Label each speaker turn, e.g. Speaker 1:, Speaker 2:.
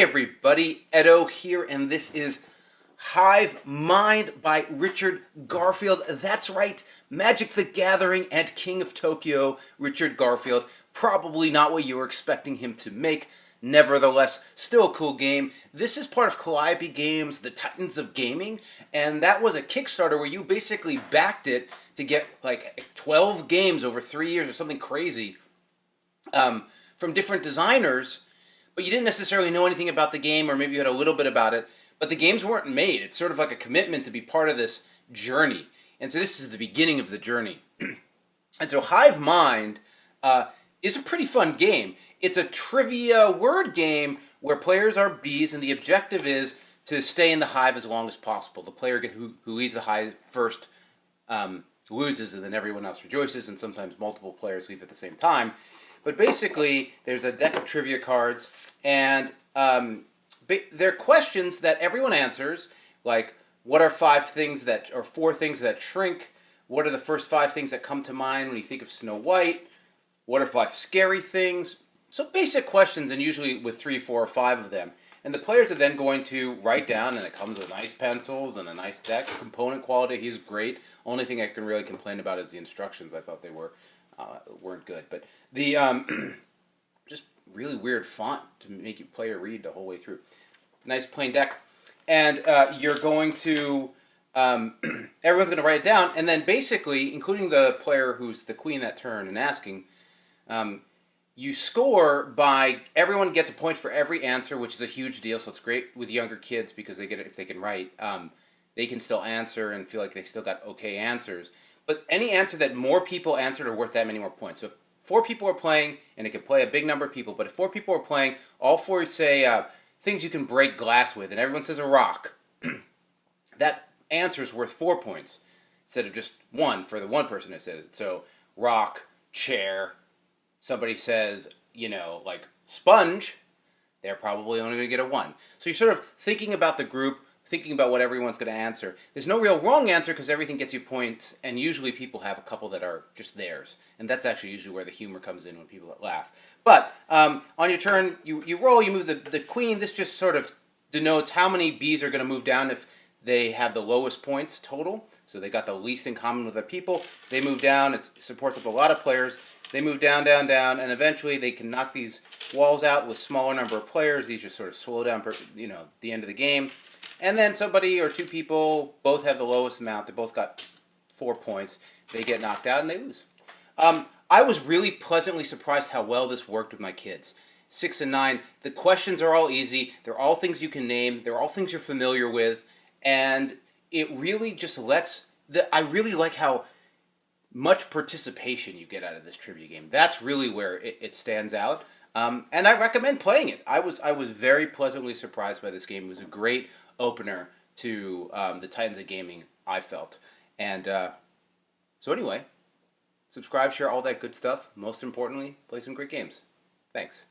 Speaker 1: Hey everybody, Edo here, and this is Hive Mind by Richard Garfield. That's right, Magic the Gathering and King of Tokyo, Richard Garfield. Probably not what you were expecting him to make. Nevertheless, still a cool game. This is part of Calliope Games, the Titans of Gaming, and that was a Kickstarter where you basically backed it to get like 12 games over 3 years or something crazy from different designers. But you didn't necessarily know anything about the game, or maybe you had a little bit about it, but the games weren't made. It's sort of like a commitment to be part of this journey. And so this is the beginning of the journey. And so Hive Mind is a pretty fun game. It's a trivia word game where players are bees, and the objective is to stay in the hive as long as possible. The player who leaves the hive first loses, and then everyone else rejoices, and sometimes multiple players leave at the same time. But basically, there's a deck of trivia cards, and they're questions that everyone answers, like what are four things that shrink? What are the first 5 things that come to mind when you think of Snow White? What are 5 scary things? So basic questions, and usually with 3, 4, or 5 of them. And the players are then going to write down, and it comes with nice pencils and a nice deck. Component quality is great. Only thing I can really complain about is the instructions. I thought they weren't good, but the just really weird font to make you play or read the whole way through. Nice plain deck, and you're going to everyone's going to write it down, and then basically, including the player who's the queen that turn and asking, you score by everyone gets a point for every answer, which is a huge deal. So it's great with younger kids because they get it if they can write. They can still answer and feel like they still got okay answers. But any answer that more people answered are worth that many more points. So if 4 people are playing, and it can play a big number of people, but if 4 people are playing, all 4 say things you can break glass with, and everyone says a rock, that answer is worth 4 points instead of just 1 for the one person who said it. So rock, chair, somebody says, like sponge, they're probably only going to get a 1. So you're sort of thinking about the group, thinking about what everyone's going to answer. There's no real wrong answer because everything gets you points, and usually people have a couple that are just theirs. And that's actually usually where the humor comes in when people laugh. But on your turn, you roll, you move the queen. This just sort of denotes how many bees are going to move down if they have the lowest points total. So they got the least in common with the people. They move down. It supports up a lot of players. They move down, down, down, and eventually they can knock these walls out with smaller number of players. These just sort of slow down, the end of the game. And then somebody or 2 people both have the lowest amount. They both got 4 points. They get knocked out and they lose. I was really pleasantly surprised how well this worked with my kids. 6 and 9. The questions are all easy. They're all things you can name. They're all things you're familiar with. And it really just I really like how much participation you get out of this trivia game. That's really where it stands out. And I recommend playing it. I was very pleasantly surprised by this game. It was a great opener to the Titans of Gaming, I felt. And so anyway, subscribe, share all that good stuff. Most importantly, play some great games. Thanks.